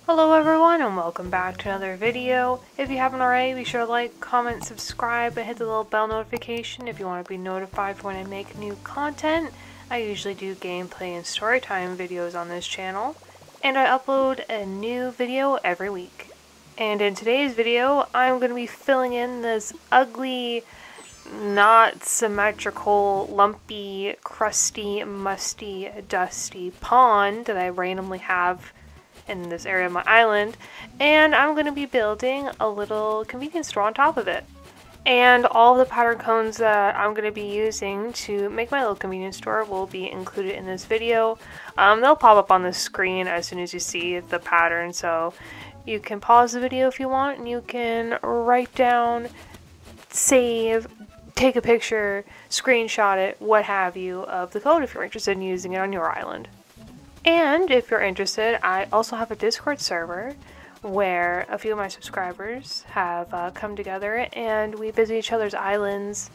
Hello everyone and welcome back to another video. If you haven't already, be sure to like, comment, subscribe, and hit the little bell notification if you want to be notified when I make new content. I usually do gameplay and storytime videos on this channel, and I upload a new video every week. And in today's video, I'm going to be filling in this ugly, not symmetrical, lumpy, crusty, musty, dusty pond that I randomly have in this area of my island, and I'm going to be building a little convenience store on top of it. And all the pattern cones that I'm going to be using to make my little convenience store will be included in this video. They'll pop up on the screen as soon as you see the pattern, so you can pause the video if you want, and you can write down, save, take a picture, screenshot it, what have you, of the code if you're interested in using it on your island. And if you're interested, I also have a Discord server where a few of my subscribers have come together and we visit each other's islands,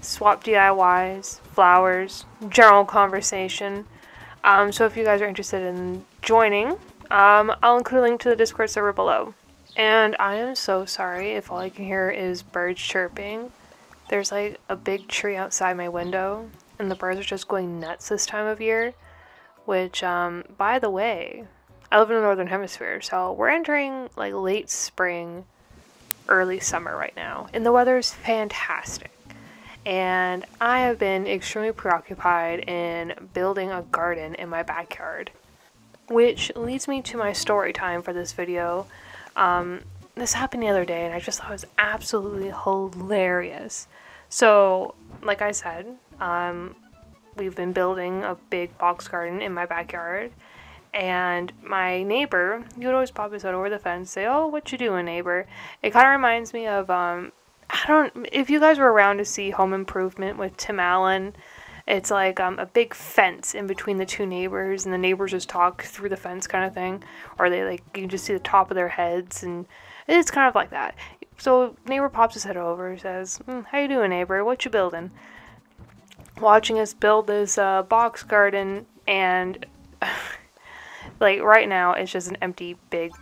swap DIYs, flowers, general conversation. So if you guys are interested in joining, I'll include a link to the Discord server below. And I am so sorry if all I can hear is birds chirping. There's like a big tree outside my window and the birds are just going nuts this time of year. Which, by the way, I live in the Northern Hemisphere, so we're entering like late spring, early summer right now, and the weather is fantastic. And I have been extremely preoccupied in building a garden in my backyard, which leads me to my story time for this video. This happened the other day, and I just thought it was absolutely hilarious. So, like I said, we've been building a big box garden in my backyard, and my neighbor, he would always pop his head over the fence and say, "Oh, what you doing, neighbor?" It kind of reminds me of, if you guys were around to see Home Improvement with Tim Allen, it's like a big fence in between the two neighbors, and the neighbors just talk through the fence kind of thing, or they like, you can just see the top of their heads, and it's kind of like that. So neighbor pops his head over and says, "How you doing, neighbor? What you building?" Watching us build this box garden, and like right now it's just an empty big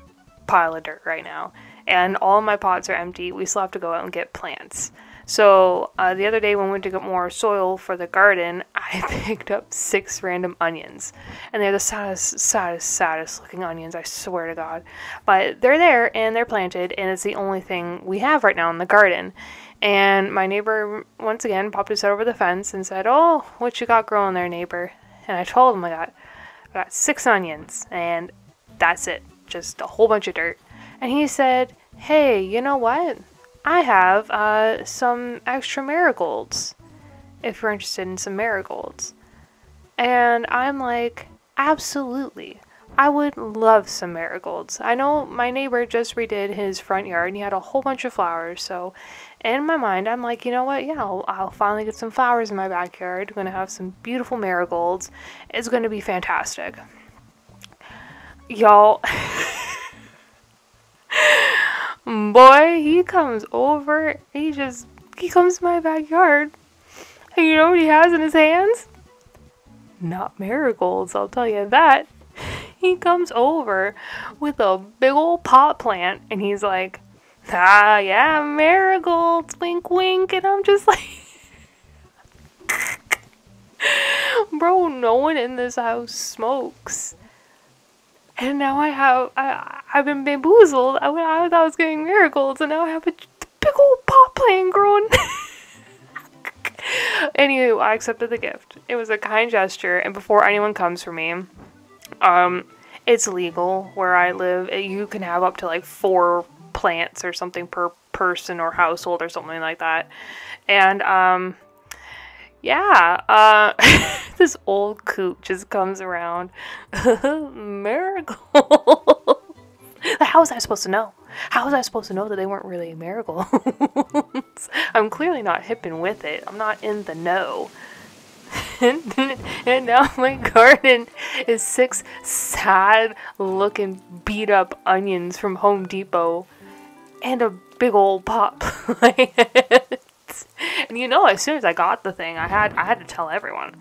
pile of dirt right now, and all of my pots are empty. We still have to go out and get plants. So the other day when we went to get more soil for the garden, I picked up 6 random onions, and they're the saddest looking onions, I swear to God. But they're there and they're planted, and it's the only thing we have right now in the garden. And my neighbor, once again, popped his head over the fence and said, "Oh, what you got growing there, neighbor?" And I told him I got 6 onions, and that's it. Just a whole bunch of dirt. And he said, "Hey, you know what? I have some extra marigolds, if you're interested in some marigolds." And I'm like, absolutely. I would love some marigolds. I know my neighbor just redid his front yard and he had a whole bunch of flowers, so in my mind I'm like, you know what, yeah, I'll finally get some flowers in my backyard. I'm gonna have some beautiful marigolds. It's gonna be fantastic. Y'all, boy, he comes over, he comes to my backyard, and you know what he has in his hands? Not marigolds, I'll tell you that. He comes over with a big old pot plant, and he's like, "Ah, yeah, marigolds, wink, wink," and I'm just like, bro, no one in this house smokes. And now I've been bamboozled. I thought I was getting marigolds, and now I have a big old pot plant growing. Anywho, I accepted the gift. It was a kind gesture, and before anyone comes for me, it's legal where I live. You can have up to like 4 plants or something per person or household or something like that. And yeah, this old kook just comes around. Marigolds. How was I supposed to know? How was I supposed to know that they weren't really marigolds? I'm clearly not hip and with it. I'm not in the know. And now my garden is 6 sad looking beat up onions from Home Depot and a big old pot plant. And you know, as soon as I got the thing, I had to tell everyone.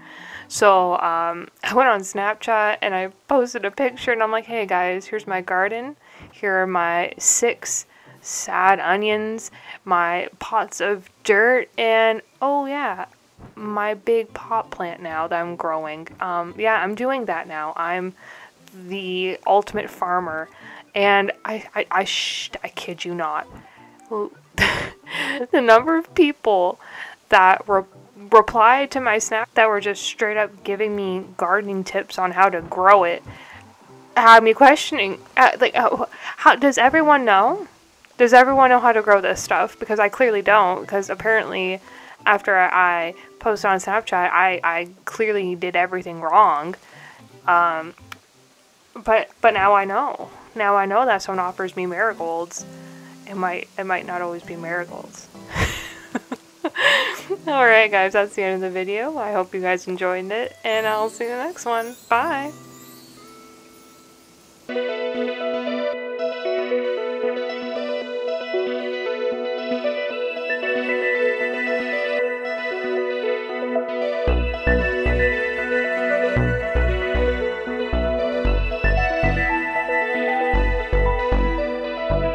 So I went on Snapchat and I posted a picture and I'm like, "Hey guys, here's my garden. Here are my 6 sad onions, my pots of dirt, and oh yeah, my big pot plant now that I'm growing. Yeah, I'm doing that now. I'm the ultimate farmer, and I kid you not. The number of people that replied to my snap that were just straight up giving me gardening tips on how to grow it had me questioning, how does everyone know? Does everyone know how to grow this stuff? Because I clearly don't, because apparently after I posted on Snapchat, I clearly did everything wrong. But now I know. Now I know that someone offers me marigolds. It might not always be marigolds. Alright guys, that's the end of the video. I hope you guys enjoyed it, and I'll see you in the next one. Bye!